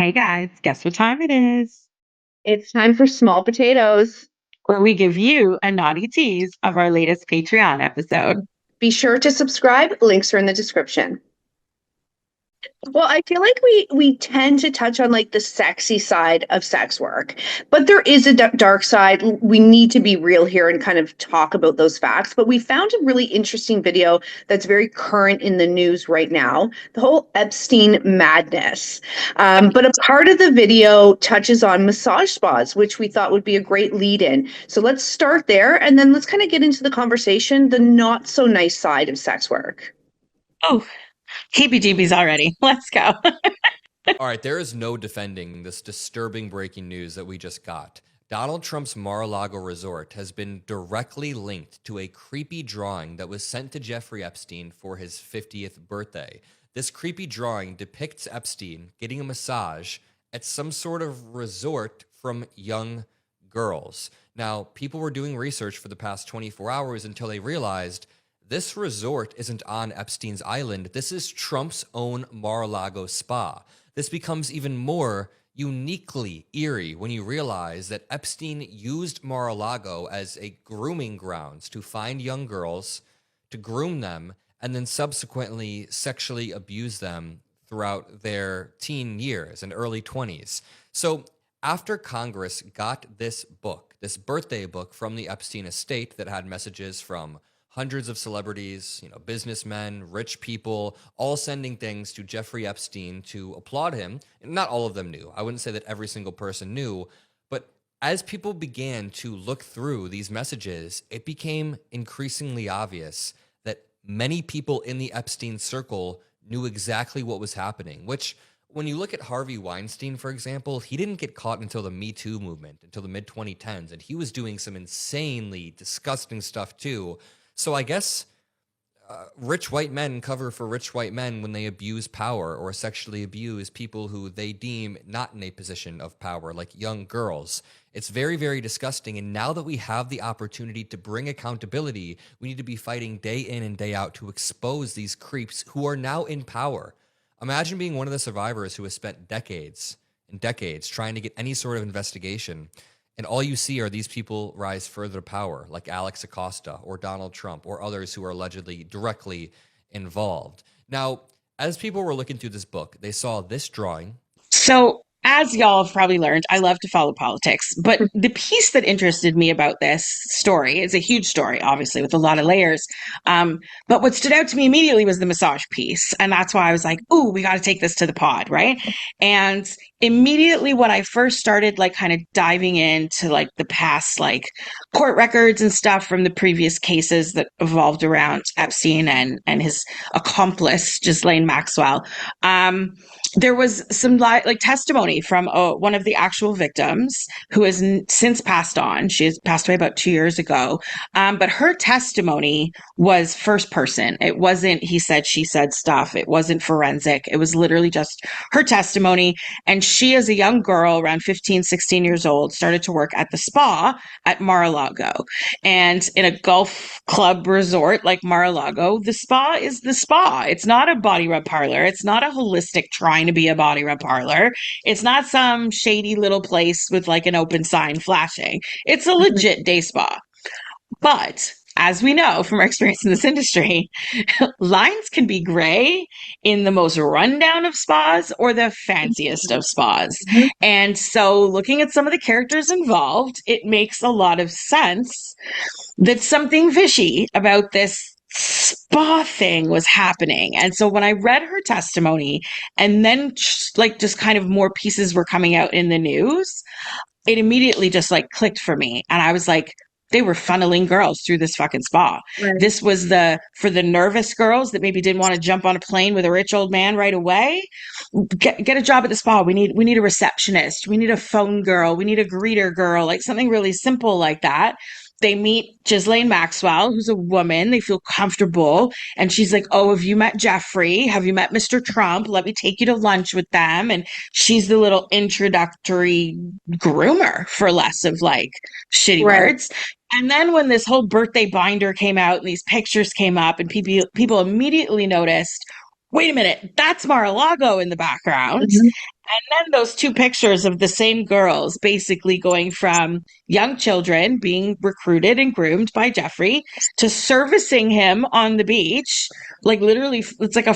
Hey guys, guess what time it is? It's time for small potatoes. Where we give you a naughty tease of our latest Patreon episode. Be sure to subscribe. Links are in the description. Well, I feel like we tend to touch on like the sexy side of sex work, but there is a dark side. We need to be real here and kind of talk about those facts. But we found a really interesting video that's very current in the news right now, the whole Epstein madness. But a part of the video touches on massage spas, which we thought would be a great lead in. So let's start there and then let's kind of get into the conversation, the not so nice side of sex work. Oh, heebie-jeebies already. Let's go. All right, there is no defending this disturbing breaking news that we just got. Donald Trump's Mar-A-Lago resort has been directly linked to a creepy drawing that was sent to Jeffrey Epstein for his 50th birthday. This creepy drawing depicts Epstein getting a massage at some sort of resort from young girls. Now, people were doing research for the past 24 hours until they realized this resort isn't on Epstein's island. This is Trump's own Mar-a-Lago spa. This becomes even more uniquely eerie when you realize that Epstein used Mar-a-Lago as a grooming grounds to find young girls, to groom them, and then subsequently sexually abuse them throughout their teen years and early 20s. So after Congress got this book, this birthday book from the Epstein estate that had messages from hundreds of celebrities, businessmen, rich people, all sending things to Jeffrey Epstein to applaud him. Not all of them knew. I wouldn't say that every single person knew, but as people began to look through these messages, it became increasingly obvious that many people in the Epstein circle knew exactly what was happening, which when you look at Harvey Weinstein, for example, he didn't get caught until the Me Too movement, until the mid-2010s, and he was doing some insanely disgusting stuff too. So I guess rich white men cover for rich white men when they abuse power or sexually abuse people who they deem not in a position of power, like young girls. It's very, very disgusting. And now that we have the opportunity to bring accountability, we need to be fighting day in and day out to expose these creeps who are now in power. Imagine being one of the survivors who has spent decades and decades trying to get any sort of investigation. And all you see are these people rise further to power, like Alex Acosta or Donald Trump or others who are allegedly directly involved. Now, as people were looking through this book, they saw this drawing. So, as y'all have probably learned, I love to follow politics. But the piece that interested me about this story is a huge story, obviously, with a lot of layers. But what stood out to me immediately was the massage piece. And that's why I was like, ooh, we got to take this to the pod, right? And immediately when I first started, like, kind of diving into, like, the past, like, court records and stuff from the previous cases that evolved around Epstein and his accomplice, Ghislaine Maxwell, there was some like testimony from one of the actual victims who has since passed on. She has passed away about 2 years ago. But her testimony was first person. It wasn't he said, she said stuff. It wasn't forensic. It was literally just her testimony. And she, as a young girl, around 15, 16 years old, started to work at the spa at Mar-a-Lago. And in a golf club resort like Mar-a-Lago, the spa is the spa. It's not a body rub parlor. It's not a holistic trying to be a body rub parlor. It's not some shady little place with like an open sign flashing. It's a legit day spa. But as we know from our experience in this industry, lines can be gray in the most rundown of spas or the fanciest of spas. Mhm. And so looking at some of the characters involved, it makes a lot of sense that something fishy about this spa thing was happening. And so when I read her testimony and then like just kind of more pieces were coming out in the news, it immediately just like clicked for me. And I was like, they were funneling girls through this fucking spa. Right. This was for the nervous girls that maybe didn't want to jump on a plane with a rich old man right away. Get a job at the spa. We need a receptionist. We need a phone girl. We need a greeter girl, like something really simple like that. They meet Ghislaine Maxwell, who's a woman. They feel comfortable. And she's like, oh, have you met Jeffrey? Have you met Mr. Trump? Let me take you to lunch with them. And she's the little introductory groomer, for less of like shitty Right. words. And then when this whole birthday binder came out and these pictures came up and people immediately noticed, wait a minute, that's Mar-a-Lago in the background. Mhm. then those two pictures of the same girls basically going from young children being recruited and groomed by Jeffrey to servicing him on the beach. Like literally, it's like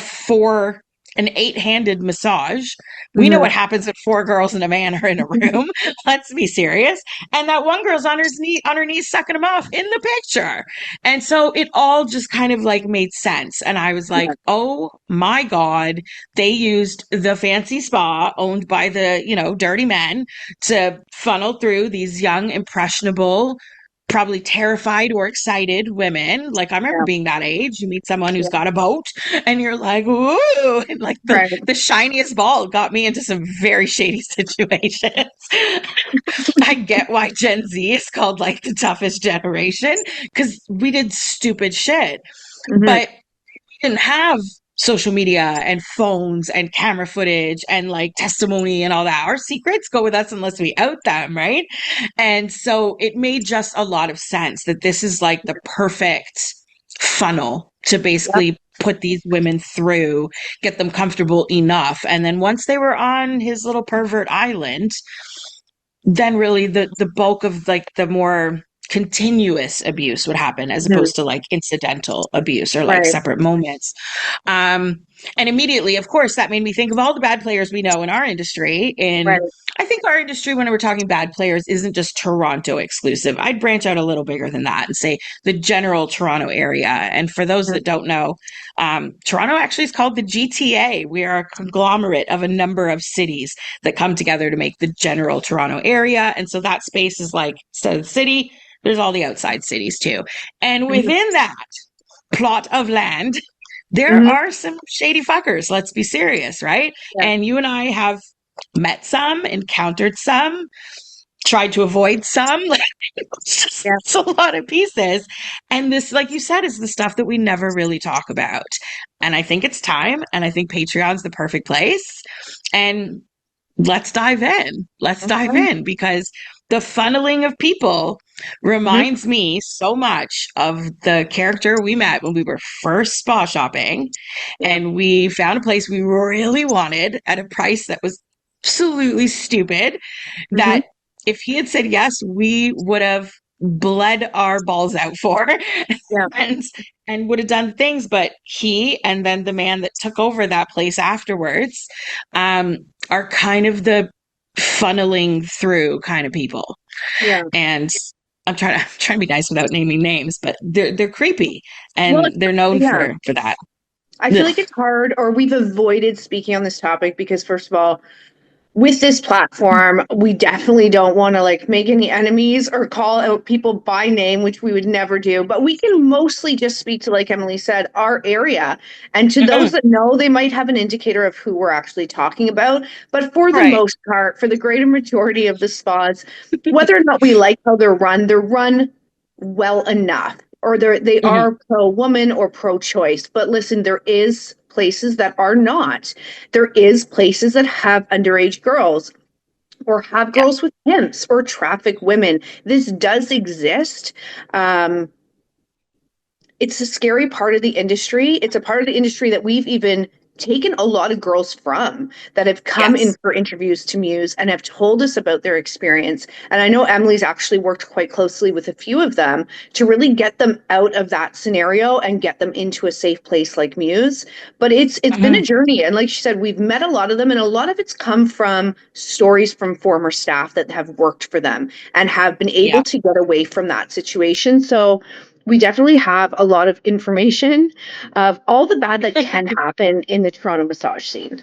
an eight-handed massage. We know Mhm. what happens when four girls and a man are in a room. Let's be serious. And that one girl's on her knees sucking him off in the picture. And so it all just kind of like made sense. And I was like, Yeah. oh my God, they used the fancy spa owned by the, dirty men to funnel through these young, impressionable, probably terrified or excited women. Like I remember Yeah. being that age. You meet someone who's Yeah. got a boat and you're like, woo! And like the, Right. the shiniest ball got me into some very shady situations. I get why Gen Z is called like the toughest generation because we did stupid shit. Mhm. But didn't have social media and phones and camera footage and like testimony and all that. Our secrets go with us unless we out them, right? And so it made just a lot of sense that this is like the perfect funnel to Yep. basically put these women through, get them comfortable enough. And then once they were on his little pervert island, then really the bulk of like the more continuous abuse would happen as Mhm. opposed to like incidental abuse or like Right. separate moments. Um, and immediately, of course, that made me think of all the bad players we know in our industry. Right. I think our industry, when we're talking bad players, isn't just Toronto exclusive. I'd branch out a little bigger than that and say the general Toronto area. And for those Mhm. that don't know, Toronto actually is called the GTA. We are a conglomerate of a number of cities that come together to make the general Toronto area. And so that space is like, instead of the city, there's all the outside cities too. And Mhm. within that plot of land, there Mhm. are some shady fuckers. Let's be serious, right? Yeah. And you and I have met some, encountered some, tried to avoid some. Like, Yeah. it's a lot of pieces. And this, like you said, is the stuff that we never really talk about. And I think it's time. And I think Patreon's the perfect place. And let's dive in. Let's dive Okay. in because the funneling of people Mhm. reminds me so much of the character we met when we were first spa shopping Yeah. and we found a place we really wanted at a price that was absolutely stupid Mhm. that if he had said yes, we would have bled our balls out for Yeah. and would have done things. But he and then the man that took over that place afterwards are kind of the funneling through kind of people. Yeah. And I'm trying to be nice without naming names, but they're creepy Well, and they're known yeah. for that. I feel Ugh. like it's hard, or we've avoided speaking on this topic because, first of all, with this platform, we definitely don't want to like make any enemies or call out people by name, which we would never do. But we can mostly just speak to, like Emily said, our area. And to those Mhm. that know, they might have an indicator of who we're actually talking about. But for the Right. most part, for the greater majority of the spas, whether or not we like how they're run well enough, or they Mhm. are pro woman or pro choice. But listen, there is places that are not. There is places that have underage girls or have Yeah. girls with pimps or traffic women. This does exist. Um, it's a scary part of the industry. It's a part of the industry that we've even taken a lot of girls from that have come in Yes. for interviews to Muse and have told us about their experience. And I know Emily's actually worked quite closely with a few of them to really get them out of that scenario and get them into a safe place like Muse. But it's been a Mhm. journey. And like she said, we've met a lot of them, and a lot of it's come from stories from former staff that have worked for them and have been Yeah. able to get away from that situation. So we definitely have a lot of information of all the bad that can happen in the Toronto massage scene.